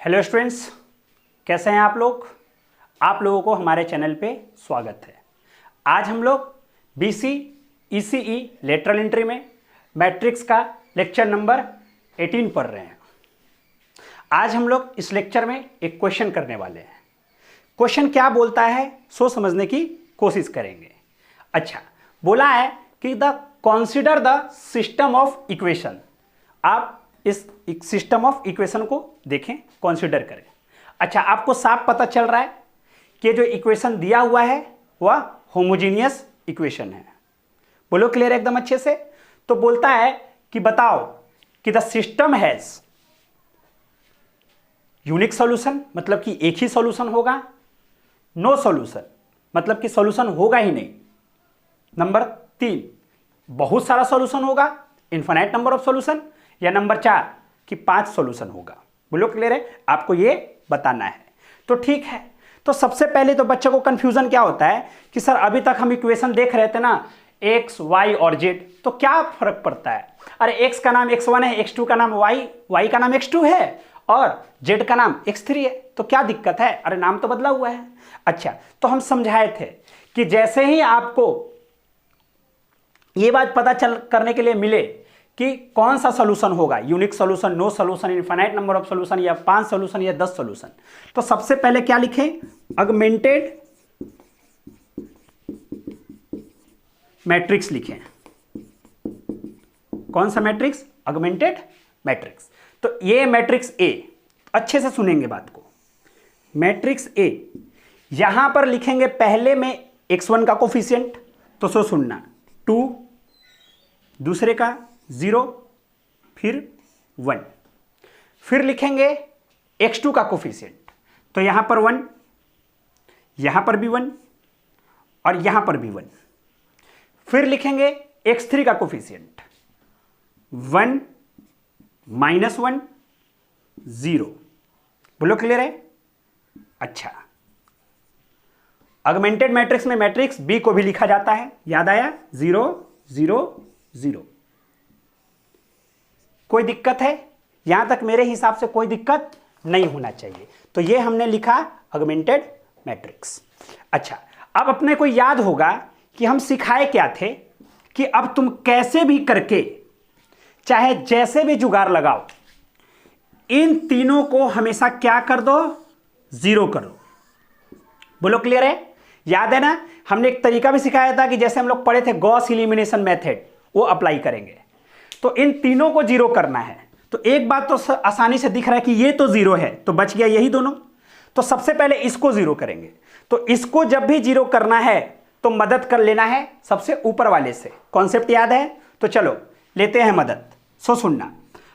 Hello students, कैसे हैं आप लोग। आप लोगों को हमारे चैनल पे स्वागत है। आज हम लोग बीसी ईसीई लेटरल एंट्री में मैट्रिक्स का लेक्चर नंबर 18 पढ़ रहे हैं। आज हम लोग इस लेक्चर में एक क्वेश्चन करने वाले हैं। क्वेश्चन क्या बोलता है सो समझने की कोशिश करेंगे। अच्छा, बोला है कि consider the system of equation. आप इस सिस्टम ऑफ इक्वेशन को देखें, कंसीडर करें। अच्छा, आपको साफ पता चल रहा है कि जो इक्वेशन दिया हुआ है वह होमोजीनियस इक्वेशन है। बोलो क्लियर एकदम अच्छे से। तो बोलता है कि बताओ कि the system has unique solution, मतलब कि एक ही सॉल्यूशन होगा। नो सॉल्यूशन, मतलब कि सॉल्यूशन होगा ही नहीं। नंबर 3, बहुत सारा सॉल्यूशन होगा, इनफाइनाइट नंबर ऑफ सॉल्यूशन। या नंबर 4 कि 5 सॉल्यूशन होगा। बोलो क्लियर है, आपको ये बताना है। तो ठीक है, तो सबसे पहले तो बच्चों को कंफ्यूजन क्या होता है कि सर अभी तक हम इक्वेशन देख रहे थे ना, x, y और z, तो क्या फर्क पड़ता है। अरे x का नाम x1 है, x2 का नाम y का नाम x2 है और z का नाम x3 है, तो क्या दिक्कत है। अरे नाम तो बदला हुआ है। अच्छा, तो हम समझाए थे कि जैसे ही आपको ये बात पता चल करने के लिए मिले कि कौन सा सॉल्यूशन होगा, unique solution, no solution, infinite number of solution, या 5 सॉल्यूशन या 10 सॉल्यूशन, तो सबसे पहले क्या लिखें, ऑगमेंटेड मैट्रिक्स लिखें। कौन सा मैट्रिक्स, ऑगमेंटेड मैट्रिक्स। तो ये मैट्रिक्स ए, अच्छे से सुनेंगे बात को। मैट्रिक्स ए यहां पर लिखेंगे पहले में x1 का कोफिशिएंट, तो सो सुनना 2, दूसरे का 0, फिर 1, फिर लिखेंगे x2 का कोफिशिएंट, तो यहां पर 1, यहां पर भी 1 और यहां पर भी 1, फिर लिखेंगे x3 का कोफिशिएंट 1 -1 0। बोलो क्लियर है। अच्छा, ऑगमेंटेड मैट्रिक्स में मैट्रिक्स बी को भी लिखा जाता है, याद आया, 0 0 0। कोई दिक्कत है, यहां तक मेरे हिसाब से कोई दिक्कत नहीं होना चाहिए। तो ये हमने लिखा ऑगमेंटेड मैट्रिक्स। अच्छा, अब अपने को याद होगा कि हम सिखाए क्या थे कि अब तुम कैसे भी करके, चाहे जैसे भी जुगाड़ लगाओ, इन तीनों को हमेशा क्या कर दो, 0 करो। बोलो क्लियर है। याद है ना, हमने एक तरीका भी सिखाया था कि जैसे हम लोग पढ़े थे गॉस एलिमिनेशन मेथड, वो अप्लाई करेंगे। तो इन तीनों को 0 करना है। तो एक बात तो आसानी से दिख रहा है कि ये तो 0 है, तो बच गया यही दोनों। तो सबसे पहले इसको 0 करेंगे। तो इसको जब भी 0 करना है तो मदद कर लेना है सबसे ऊपर वाले से। कॉन्सेप्ट याद है, तो चलो लेते हैं मदद। सो सुनना,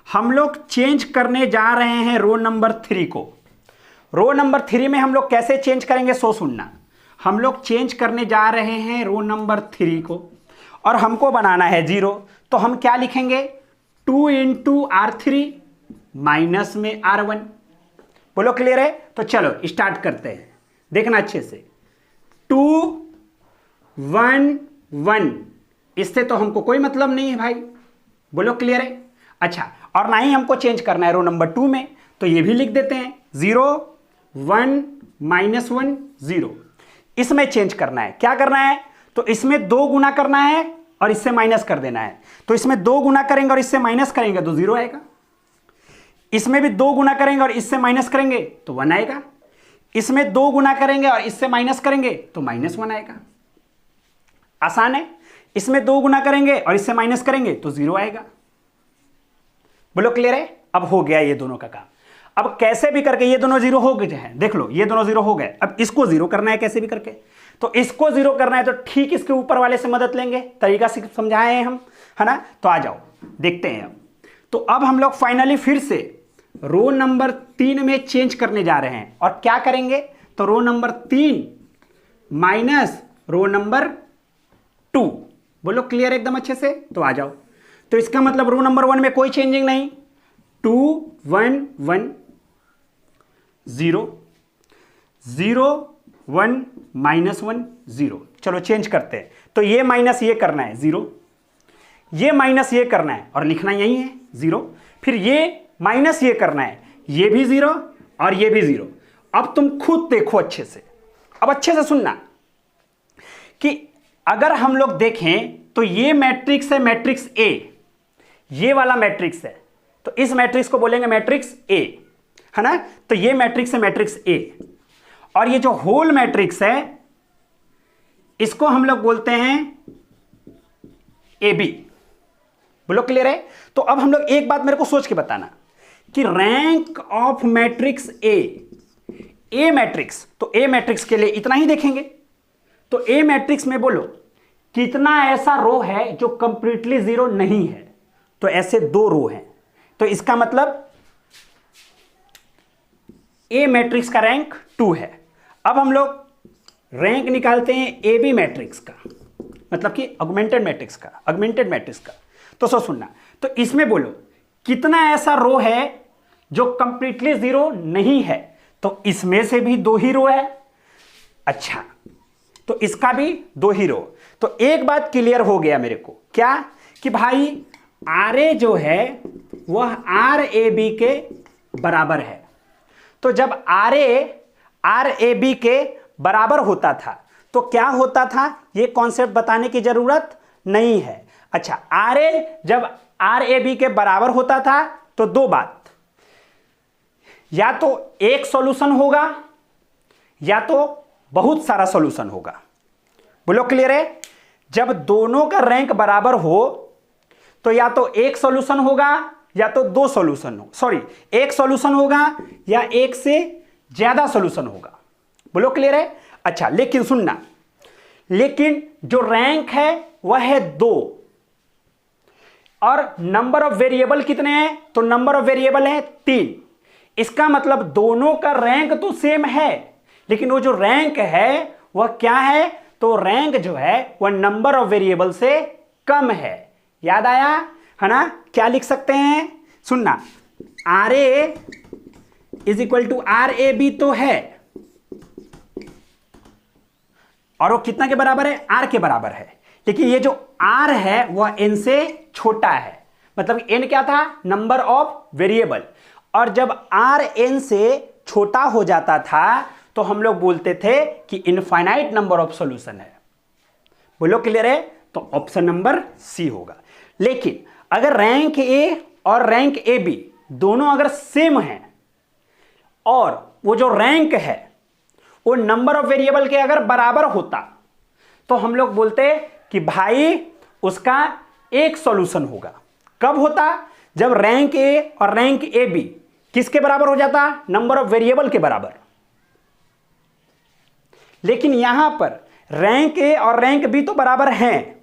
हम लोग चेंज करने जा रहे हैं रो नंबर 3 को। रो नंबर 3 में हम लोग कैसे चेंज करेंगे, सो सुनना। हम लोग चेंज करने जा रहे हैं रो नंबर 3 को और हमको बनाना है 0। तो हम क्या लिखेंगे, 2 × R3 माइनस में R1। बोलो क्लियर है। तो चलो स्टार्ट करते हैं, देखना अच्छे से। 2 1 1, इससे तो हमको कोई मतलब नहीं है भाई। बोलो क्लियर है। अच्छा, और ना ही हमको चेंज करना है रो नंबर 2 में, तो ये भी लिख देते हैं 0 1 -1 0। इसमें चेंज करना है, क्या करना है, तो इसमें 2 गुना करना है और इससे माइनस कर देना है। तो इसमें 2 गुना करेंगे और इससे माइनस करेंगे तो 0 आएगा। इसमें भी 2 गुना करेंगे और इससे माइनस करेंगे तो 1 आएगा। इसमें 2 गुना करेंगे और इससे माइनस करेंगे तो -1 आएगा। आसान है। इसमें 2 गुना करेंगे और इससे माइनस करेंगे तो 0 आएगा। बोलो क्लियर है। अब हो गया ये दोनों का काम। अब कैसे भी करके ये दोनों 0 हो गए हैं, देख लो ये दोनों 0 हो गए। अब इसको 0 करना है कैसे भी करके, तो इसको 0 करना है तो ठीक इसके ऊपर वाले से मदद लेंगे। तरीका समझाए हैं हम, है ना। तो आ जाओ देखते हैं अब। तो अब हम लोग फाइनली फिर से रो नंबर 3 में चेंज करने जा रहे हैं और क्या करेंगे, तो रो नंबर 3 माइनस रो नंबर 2। बोलो क्लियर एकदम अच्छे से। तो आ जाओ, तो इसका मतलब रो नंबर 1 में कोई चेंजिंग नहीं, 2 1 1 0 0 1 -1 0। चलो चेंज करते हैं। तो ये माइनस ये करना है 0, ये माइनस ये करना है और लिखना यही है 0। फिर ये माइनस ये करना है, ये भी 0 और ये भी 0। अब तुम खुद देखो अच्छे से, अब अच्छे से सुनना कि अगर हम लोग देखें तो ये मैट्रिक्स है, मैट्रिक्स ए, ये वाला मैट्रिक्स है, तो इस मैट्रिक्स को बोलेंगे मैट्रिक्स ए, है ना। तो ये मैट्रिक्स है मैट्रिक्स ए, और ये जो होल मैट्रिक्स है इसको हम लोग बोलते हैं ए बी। बोलो क्लियर है। तो अब हम लोग एक बात मेरे को सोच के बताना कि rank of matrix A matrix, तो ए मैट्रिक्स के लिए इतना ही देखेंगे। तो ए मैट्रिक्स में बोलो कितना ऐसा रो है जो कंप्लीटली 0 नहीं है, तो ऐसे 2 रो हैं, तो इसका मतलब ए मैट्रिक्स का रैंक 2 है। अब हम लोग रैंक निकालते हैं ए बी मैट्रिक्स का, मतलब कि ऑगमेंटेड मैट्रिक्स का। तो सो सुनना, तो इसमें बोलो कितना ऐसा रो है जो कंप्लीटली 0 नहीं है, तो इसमें से भी 2 ही रो है। अच्छा, तो इसका भी 2 ही रो। तो एक बात क्लियर हो गया मेरे को, क्या कि भाई आर ए जो है वह आर ए बी के बराबर है। तो जब आर ए बी के बराबर होता था तो क्या होता था, ये कॉन्सेप्ट बताने की जरूरत नहीं है। अच्छा, आर ए जब आर ए बी के बराबर होता था तो 2 बात, या तो एक सॉल्यूशन होगा या तो बहुत सारा सॉल्यूशन होगा। बोलो क्लियर है। जब दोनों का रैंक बराबर हो तो या तो एक सॉल्यूशन होगा या तो 2 सॉल्यूशन हो, सॉरी एक सॉल्यूशन होगा या एक से ज्यादा सॉल्यूशन होगा। बोलो क्लियर है। अच्छा, लेकिन सुनना, लेकिन जो रैंक है वह है 2 और नंबर ऑफ वेरिएबल कितने हैं, तो नंबर ऑफ वेरिएबल है 3। इसका मतलब दोनों का रैंक तो सेम है, लेकिन वो जो रैंक है वह क्या है, तो रैंक जो है वह नंबर ऑफ वेरिएबल से कम है। याद आया है ना। क्या लिख सकते हैं, सुनना, R A is equal to R A B तो है, और वो कितना के बराबर है, आर के बराबर है, लेकिन ये जो आर है वह एन से छोटा है। मतलब एन क्या था, नंबर ऑफ वेरिएबल, और जब आर एन से छोटा हो जाता था तो हम लोग बोलते थे कि इनफाइनाइट नंबर ऑफ सॉल्यूशन है। बोलो क्लियर है। तो ऑप्शन नंबर सी होगा। लेकिन अगर रैंक ए और रैंक ए बी दोनों अगर सेम हैं और वो जो रैंक है वो नंबर ऑफ वेरिएबल के अगर बराबर होता तो हम लोग बोलते कि भाई उसका एक सॉल्यूशन होगा। कब होता, जब रैंक ए और रैंक ए बी किसके बराबर हो जाता, नंबर ऑफ वेरिएबल के बराबर। लेकिन यहां पर रैंक ए और रैंक बी तो बराबर हैं,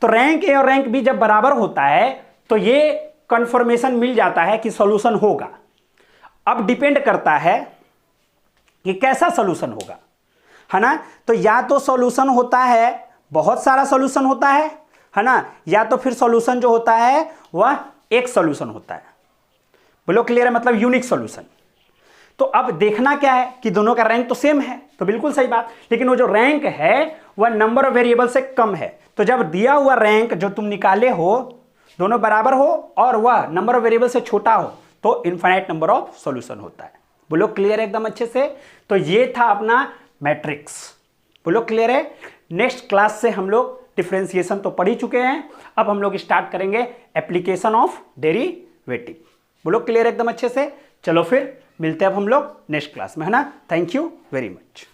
तो रैंक ए और रैंक बी जब बराबर होता है तो ये कंफर्मेशन मिल जाता है कि सॉल्यूशन होगा। अब डिपेंड करता है कि कैसा सॉल्यूशन होगा, है ना। तो या तो सॉल्यूशन होता है, बहुत सारा सॉल्यूशन होता है ना, या तो फिर सॉल्यूशन जो होता है वह एक सॉल्यूशन होता है। बोलो क्लियर है, मतलब यूनिक सॉल्यूशन। तो अब देखना क्या है कि दोनों का रैंक तो सेम है, तो बिल्कुल सही बात, लेकिन वो जो रैंक है वह नंबर ऑफ वेरिएबल से कम है। तो जब दिया हुआ रैंक जो तुम निकाले हो दोनों बराबर हो और वह नंबर ऑफ वेरिएबल से छोटा हो तो इनफाइनाइट नंबर ऑफ सॉल्यूशन होता है। बोलो क्लियर है एकदम अच्छे से। तो ये था अपना मैट्रिक्स। बोलो क्लियर है। नेक्स्ट क्लास से हम लोग डिफरेंशिएशन तो पढ़ ही चुके हैं, अब हम लोग स्टार्ट करेंगे एप्लीकेशन ऑफ डेरिवेटिव। बोलो क्लियर एकदम अच्छे से। चलो फिर मिलते हैं अब हम लोग नेक्स्ट क्लास में, है ना। Thank you very much.